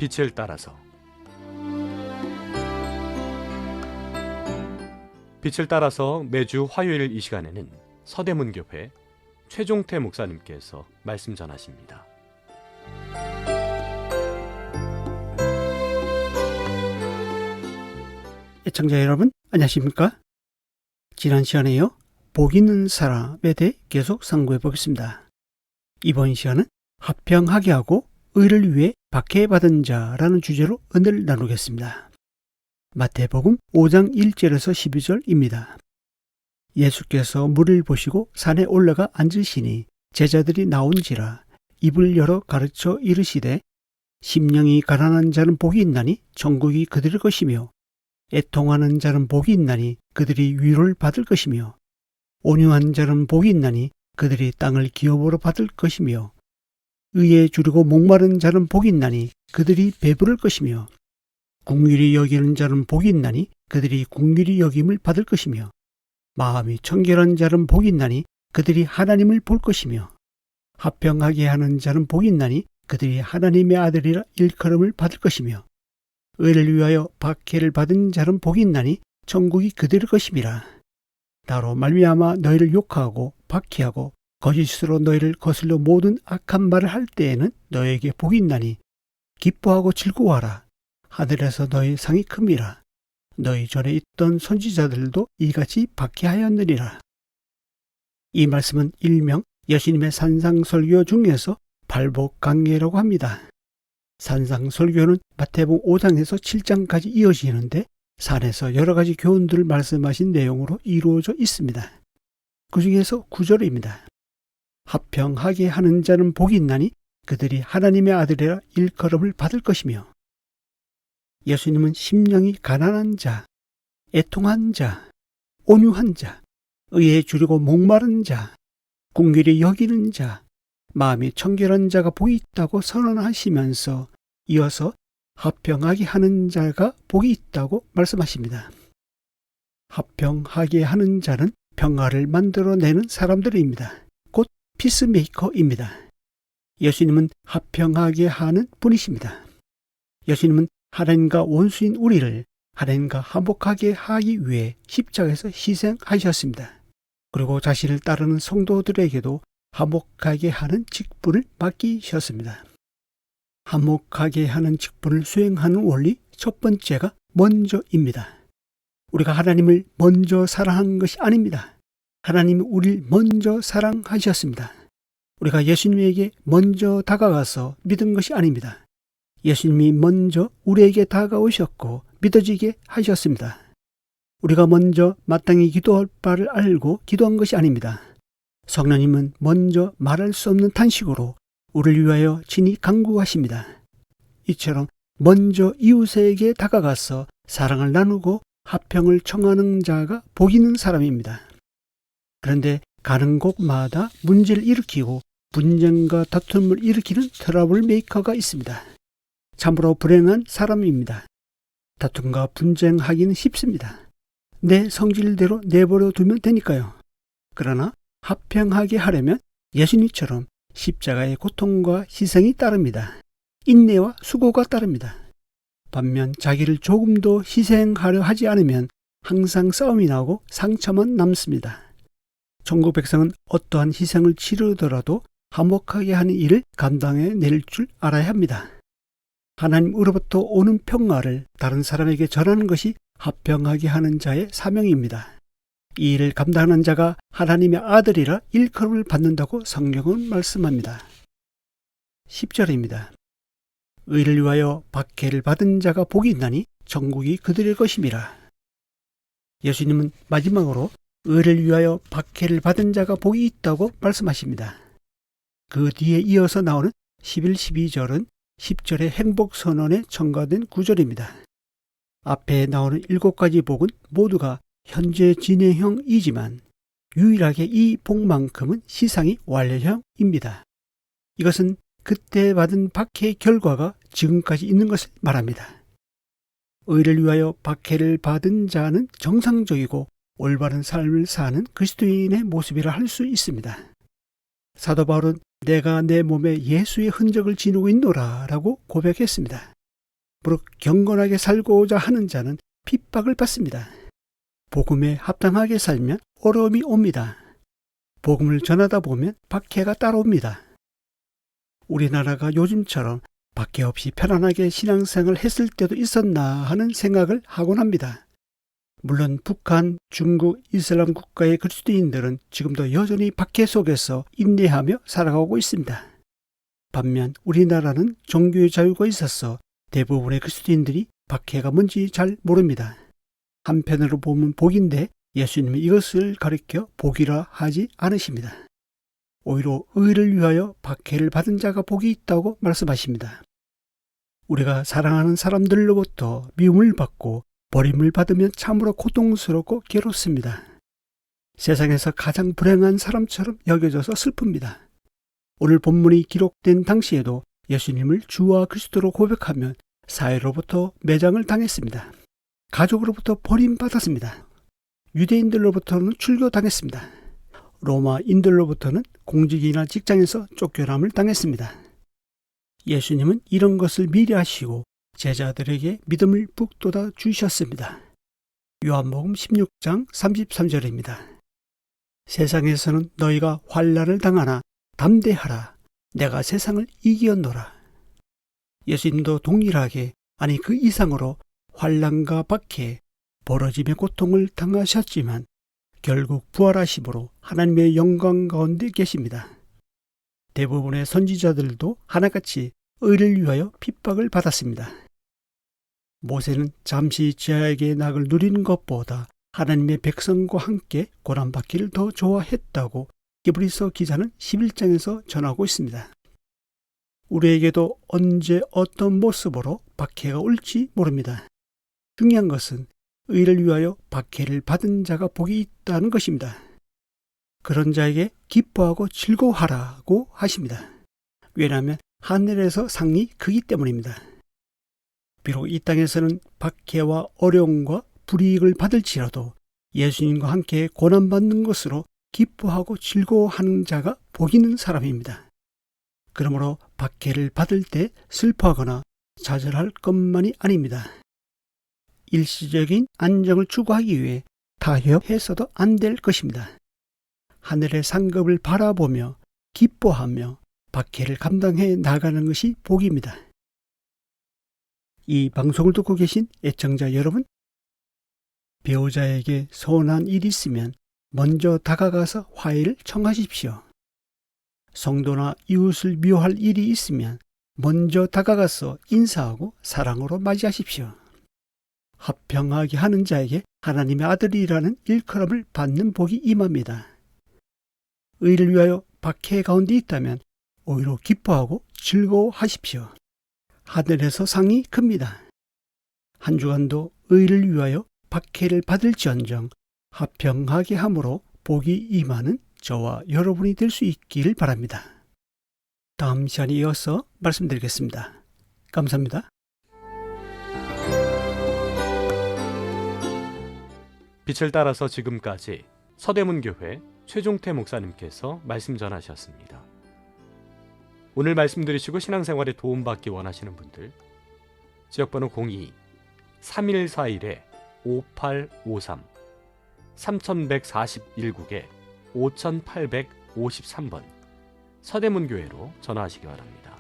빛을 따라서. 빛을 따라서 매주 화요일 이 시간에는 서대문교회 최종태 목사님께서 말씀 전하십니다. 애청자 여러분, 안녕하십니까? 지난 시간에요, 복 있는 사람에 대해 계속 상고해 보겠습니다. 이번 시간은 화평하게 하고 의를 위해 박해받은 자라는 주제로 은혜를 나누겠습니다. 마태복음 5장 1절에서 12절입니다. 예수께서 물을 보시고 산에 올라가 앉으시니 제자들이 나온지라 입을 열어 가르쳐 이르시되 심령이 가난한 자는 복이 있나니 천국이 그들의 것이며 애통하는 자는 복이 있나니 그들이 위로를 받을 것이며 온유한 자는 복이 있나니 그들이 땅을 기업으로 받을 것이며 의에 주리고 목마른 자는 복이 있나니 그들이 배부를 것이며 긍휼히 여기는 자는 복이 있나니 그들이 긍휼히 여김을 받을 것이며 마음이 청결한 자는 복이 있나니 그들이 하나님을 볼 것이며 화평하게 하는 자는 복이 있나니 그들이 하나님의 아들이라 일컬음을 받을 것이며 의를 위하여 박해를 받은 자는 복이 있나니 천국이 그들의 것임이라. 나로 말미암아 너희를 욕하고 박해하고 거짓으로 너희를 거슬러 모든 악한 말을 할 때에는 너희에게 복이 있나니 기뻐하고 즐거워하라. 하늘에서 너희 상이 큼이라. 너희 전에 있던 선지자들도 이같이 박해하였느니라. 이 말씀은 일명 예수님의 산상설교 중에서 발복강례라고 합니다. 산상설교는 마태복음 5장에서 7장까지 이어지는데 산에서 여러 가지 교훈들을 말씀하신 내용으로 이루어져 있습니다. 그 중에서 9절입니다. 화평하게 하는 자는 복이 있나니 그들이 하나님의 아들이라 일컬음을 받을 것이며 예수님은 심령이 가난한 자, 애통한 자, 온유한 자, 의에 주리고 목마른 자, 긍휼히 여기는 자, 마음이 청결한 자가 복이 있다고 선언하시면서 이어서 화평하게 하는 자가 복이 있다고 말씀하십니다. 화평하게 하는 자는 평화를 만들어내는 사람들입니다. 곧 피스메이커입니다. 예수님은 화평하게 하는 분이십니다. 예수님은 하나님과 원수인 우리를 하나님과 화목하게 하기 위해 십자가에서 희생하셨습니다. 그리고 자신을 따르는 성도들에게도 화목하게 하는 직분을 맡기셨습니다. 화목하게 하는 직분을 수행하는 원리 첫 번째가 먼저입니다. 우리가 하나님을 먼저 사랑한 것이 아닙니다. 하나님이 우리를 먼저 사랑하셨습니다. 우리가 예수님에게 먼저 다가가서 믿은 것이 아닙니다. 예수님이 먼저 우리에게 다가오셨고 믿어지게 하셨습니다. 우리가 먼저 마땅히 기도할 바를 알고 기도한 것이 아닙니다. 성령님은 먼저 말할 수 없는 탄식으로 우리를 위하여 친히 간구하십니다. 이처럼 먼저 이웃에게 다가가서 사랑을 나누고 화평을 청하는 자가 복 있는 사람입니다. 그런데 가는 곳마다 문제를 일으키고 분쟁과 다툼을 일으키는 트러블 메이커가 있습니다. 참으로 불행한 사람입니다. 다툼과 분쟁하기는 쉽습니다. 내 성질대로 내버려 두면 되니까요. 그러나 화평하게 하려면 예수님처럼 십자가의 고통과 희생이 따릅니다. 인내와 수고가 따릅니다. 반면 자기를 조금도 희생하려 하지 않으면 항상 싸움이 나고 상처만 남습니다. 천국 백성은 어떠한 희생을 치르더라도 화목하게 하는 일을 감당해낼 줄 알아야 합니다. 하나님으로부터 오는 평화를 다른 사람에게 전하는 것이 화평하게 하는 자의 사명입니다. 이 일을 감당하는 자가 하나님의 아들이라 일컬음을 받는다고 성경은 말씀합니다. 10절입니다. 의를 위하여 박해를 받은 자가 복이 있나니 천국이 그들의 것임이라. 예수님은 마지막으로 의를 위하여 박해를 받은 자가 복이 있다고 말씀하십니다. 그 뒤에 이어서 나오는 11, 12절은 10절의 행복선언에 첨가된 구절입니다. 앞에 나오는 7가지 복은 모두가 현재 진행형이지만 유일하게 이 복만큼은 시상이 완료형입니다. 이것은 그때 받은 박해의 결과가 지금까지 있는 것을 말합니다. 의를 위하여 박해를 받은 자는 정상적이고 올바른 삶을 사는 그리스도인의 모습이라 할 수 있습니다. 사도 바울은 내가 내 몸에 예수의 흔적을 지니고 있노라 라고 고백했습니다. 무릇 경건하게 살고자 하는 자는 핍박을 받습니다. 복음에 합당하게 살면 어려움이 옵니다. 복음을 전하다 보면 박해가 따라옵니다. 우리나라가 요즘처럼 박해 없이 편안하게 신앙생활을 했을 때도 있었나 하는 생각을 하곤 합니다. 물론 북한, 중국, 이슬람 국가의 그리스도인들은 지금도 여전히 박해 속에서 인내하며 살아가고 있습니다. 반면 우리나라는 종교의 자유가 있어서 대부분의 그리스도인들이 박해가 뭔지 잘 모릅니다. 한편으로 보면 복인데 예수님은 이것을 가리켜 복이라 하지 않으십니다. 오히려 의를 위하여 박해를 받은 자가 복이 있다고 말씀하십니다. 우리가 사랑하는 사람들로부터 미움을 받고 버림을 받으면 참으로 고통스럽고 괴롭습니다. 세상에서 가장 불행한 사람처럼 여겨져서 슬픕니다. 오늘 본문이 기록된 당시에도 예수님을 주와 그리스도로 고백하면 사회로부터 매장을 당했습니다. 가족으로부터 버림받았습니다. 유대인들로부터는 출교당했습니다. 로마인들로부터는 공직이나 직장에서 쫓겨남을 당했습니다. 예수님은 이런 것을 미리 하시고 제자들에게 믿음을 북돋아 주셨습니다. 요한복음 16장 33절입니다. 세상에서는 너희가 환난을 당하나 담대하라. 내가 세상을 이기었노라. 예수님도 동일하게 아니 그 이상으로 환난과 박해, 벌어짐의 고통을 당하셨지만 결국 부활하심으로 하나님의 영광 가운데 계십니다. 대부분의 선지자들도 하나같이 의를 위하여 핍박을 받았습니다. 모세는 잠시 죄악의 낙을 누리는 것보다 하나님의 백성과 함께 고난받기를 더 좋아했다고 히브리서 기자는 11장에서 전하고 있습니다. 우리에게도 언제 어떤 모습으로 박해가 올지 모릅니다. 중요한 것은 의를 위하여 박해를 받은 자가 복이 있다는 것입니다. 그런 자에게 기뻐하고 즐거워하라고 하십니다. 왜냐하면 하늘에서 상이 크기 때문입니다. 비록 이 땅에서는 박해와 어려움과 불이익을 받을지라도 예수님과 함께 고난받는 것으로 기뻐하고 즐거워하는 자가 복 있는 사람입니다. 그러므로 박해를 받을 때 슬퍼하거나 좌절할 것만이 아닙니다. 일시적인 안정을 추구하기 위해 타협해서도 안 될 것입니다. 하늘의 상급을 바라보며 기뻐하며 박해를 감당해 나가는 것이 복입니다. 이 방송을 듣고 계신 애청자 여러분, 배우자에게 서운한 일이 있으면 먼저 다가가서 화해를 청하십시오. 성도나 이웃을 미워할 일이 있으면 먼저 다가가서 인사하고 사랑으로 맞이하십시오. 합평하게 하는 자에게 하나님의 아들이라는 일컬음을 받는 복이 임합니다. 의를 위하여 박해 가운데 있다면 오히려 기뻐하고 즐거워하십시오. 하늘에서 상이 큽니다. 한 주간도 의를 위하여 박해를 받을지언정 합평하게 함으로 복이 임하는 저와 여러분이 될 수 있기를 바랍니다. 다음 시간에 이어서 말씀드리겠습니다. 감사합니다. 빛을 따라서 지금까지 서대문교회 최종태 목사님께서 말씀 전하셨습니다. 오늘 말씀 들으시고 신앙생활에 도움받기 원하시는 분들 지역번호 02-3141-5853 3141국에 5853번 서대문교회로 전화하시기 바랍니다.